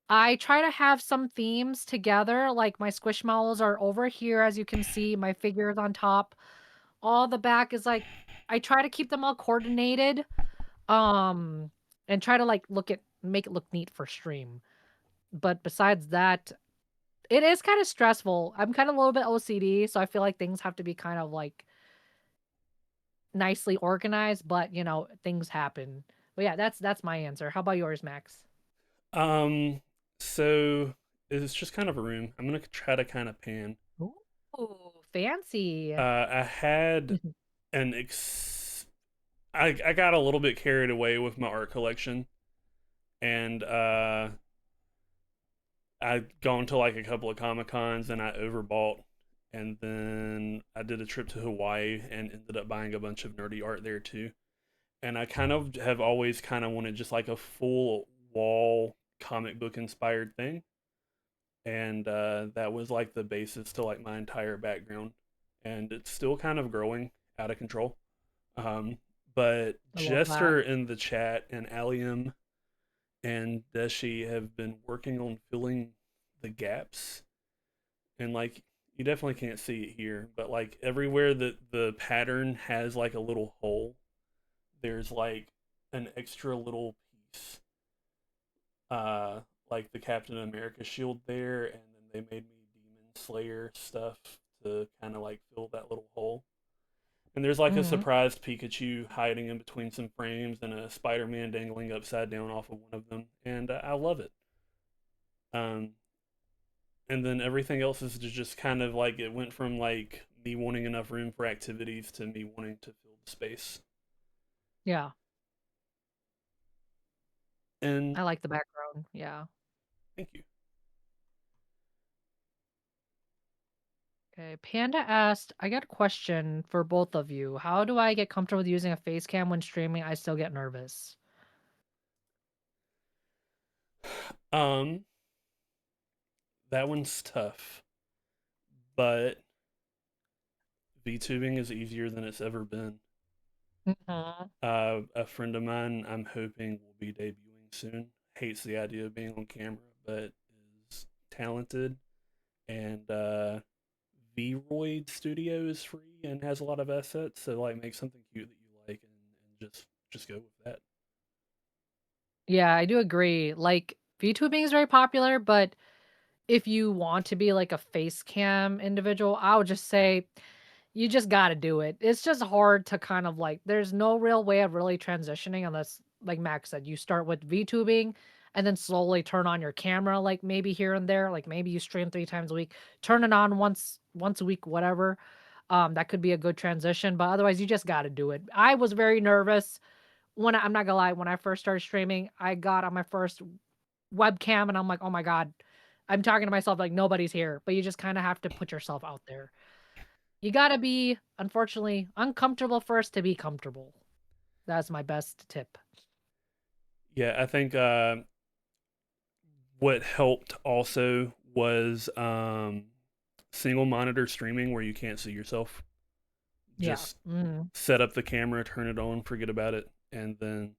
I try to have some themes together. Like my squishmallows are over here, as you can see. My figures on top. All the back is like I try to keep them all coordinated. Um, and try to like make it look neat for stream. But besides that, it is kind of stressful. I'm kind of a little bit OCD, so I feel like things have to be kind of like nicely organized, but things happen. But yeah, that's my answer. How about yours, Max? Um, so it's just kind of a room. I'm gonna try to kind of pan. Ooh, fancy. I had an I got a little bit carried away with my art collection, and I'd gone to like a couple of Comic Cons and I overbought, and then I did a trip to Hawaii and ended up buying a bunch of nerdy art there too. And I kind of have always kind of wanted just like a full wall comic book inspired thing, and that was like the basis to like my entire background, and it's still kind of growing out of control. Um, but I love that. Jester in the chat and Allium and Deshi have been working on filling the gaps, and like you definitely can't see it here, but like everywhere that the pattern has like a little hole, there's like an extra little piece, uh, like the Captain America shield there, and then they made me Demon Slayer stuff to kind of like fill that little hole. And there's like a Hmm. surprised Pikachu hiding in between some frames and a Spider-Man dangling upside down off of one of them, and I love it. Um, and then everything else is just kind of like it went from like me wanting enough room for activities to me wanting to fill the space. Yeah, And I like the background. Yeah. Thank you. Okay, Panda asked, I got a question for both of you. How do I get comfortable with using a face cam when streaming? I still get nervous. Um, that one's tough, but VTubing is easier than it's ever been. Mhm. A friend of mine, I'm hoping will be debuting soon. Hates the idea of being on camera, but is talented. And Vroid Studio is free and has a lot of assets. So like, make something cute that you like, and just go with that. Yeah, I do agree. Like, VTubing is very popular, but if you want to be like a face cam individual, I would just say you just got to do it. It's just hard to kind of like, there's no real way of really transitioning unless, like Max said, you start with VTubing and then slowly turn on your camera, like maybe here and there, like maybe you stream 3 times a week, turn it on once a week, whatever. That could be a good transition, but otherwise you just got to do it. I was very nervous I'm not gonna lie, when I first started streaming, I got on my first webcam and I'm like, oh my God, I'm talking to myself like nobody's here, but you just kind of have to put yourself out there. You gotta be, unfortunately, uncomfortable first to be comfortable. That's my best tip. Yeah, I think what helped also was single monitor streaming where you can't see yourself. Yeah. Just Mm. set up the camera, turn it on, forget about it, and then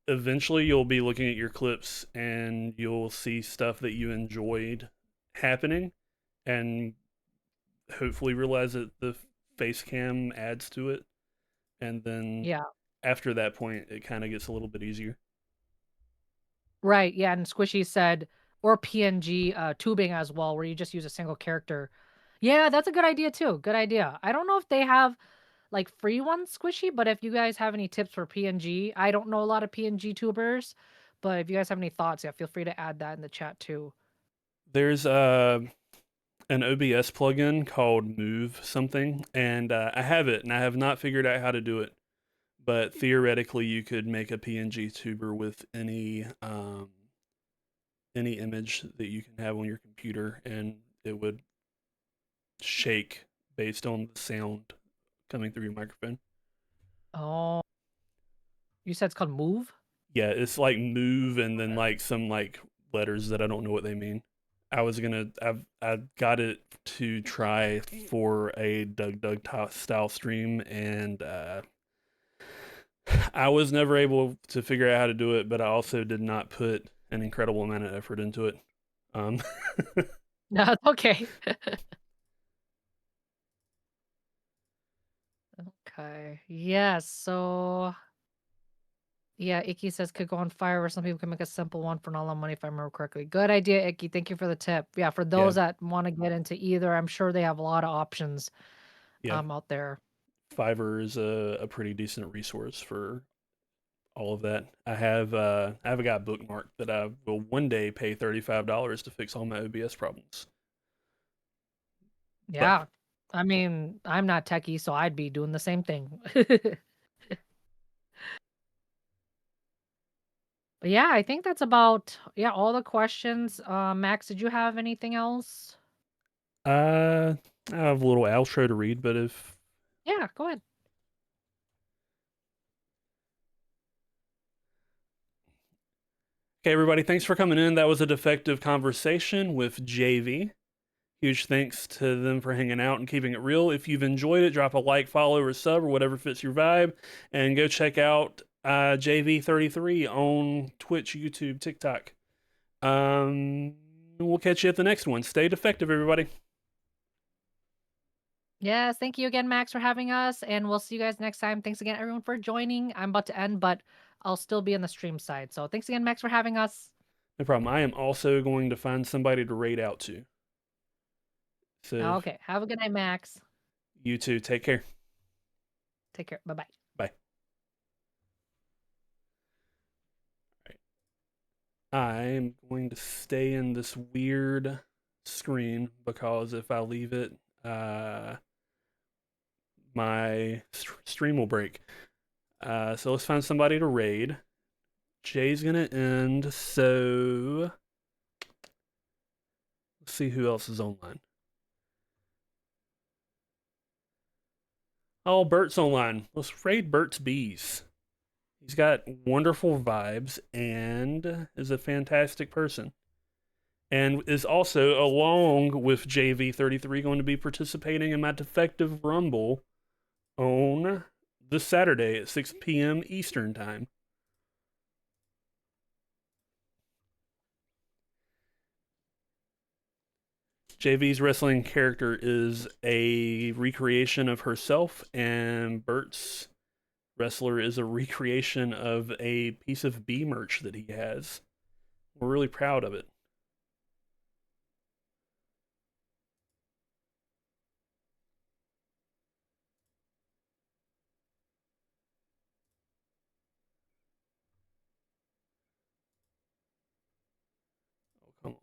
eventually you'll be looking at your clips and you'll see stuff that you enjoyed happening and hopefully realize that the face cam adds to it, and then Yeah. after that point it kind of gets a little bit easier. Right. Yeah. And Squishy said, or PNG tubing as well, where you just use a single character. Yeah, that's a good idea too. Good idea. I don't know if they have like free ones, Squishy, but if you guys have any tips for PNG, I don't know a lot of PNG tubers, but if you guys have any thoughts, yeah, feel free to add that in the chat too. There's an OBS plugin called Move something, and I have it, and I have not figured out how to do it. But theoretically, you could make a PNG tuber with any image that you can have on your computer, and it would shake based on the sound coming through your microphone. Oh, you said it's called Move? Yeah, it's like Move and then like some like letters that I don't know what they mean. I got it to try for a style stream, and I was never able to figure out how to do it, but I also did not put an incredible amount of effort into it. Um, No, it's okay. Okay. Yes. So, yeah, Icky says could go on fire, or some people can make a simple one for not a lot of money, if I remember correctly. Good idea, Icky. Thank you for the tip. Yeah, for yeah, those that want to get into either, I'm sure they have a lot of options yeah. out there. Fiverr is a pretty decent resource for all of that. I have a guy bookmarked that I will one day pay $35 to fix all my OBS problems. But Yeah. I mean, I'm not techie, so I'd be doing the same thing. But yeah, I think that's about all the questions. Max, did you have anything else? I have a little outro to read, but if Yeah, go ahead. okay, everybody, thanks for coming in. That was a defective conversation with JV. Huge thanks to them for hanging out and keeping it real. If you've enjoyed it, drop a like, follow, or sub, or whatever fits your vibe, and go check out JV33 on Twitch, YouTube, TikTok. We'll catch you at the next one. Stay defective, everybody. Yes, thank you again, Max, for having us, and we'll see you guys next time. Thanks again, everyone, for joining. I'm about to end, but I'll still be on the stream side. So thanks again, Max, for having us. No problem. I am also going to find somebody to raid out to. So, Okay, have a good night, Max. you too. Take care. Take care. Bye-bye. Bye. I'm going to stay in this weird screen because if I leave it, my stream will break. So let's find somebody to raid. Jay's gonna end, so Let's see who else is online. Oh, Bert's online. Let's raid Bert's bees. He's got wonderful vibes and is a fantastic person. And is also, along with JV33, going to be participating in my Defective Rumble on this Saturday at 6 p.m. Eastern Time. JV's wrestling character is a recreation of herself, and Bert's wrestler is a recreation of a piece of bee merch that he has. We're really proud of it. Oh, come on.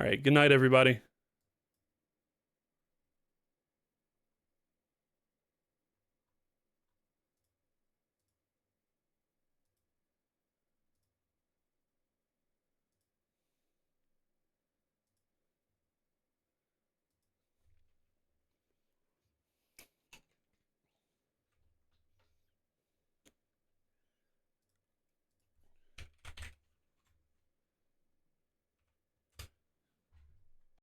All right, good night, everybody.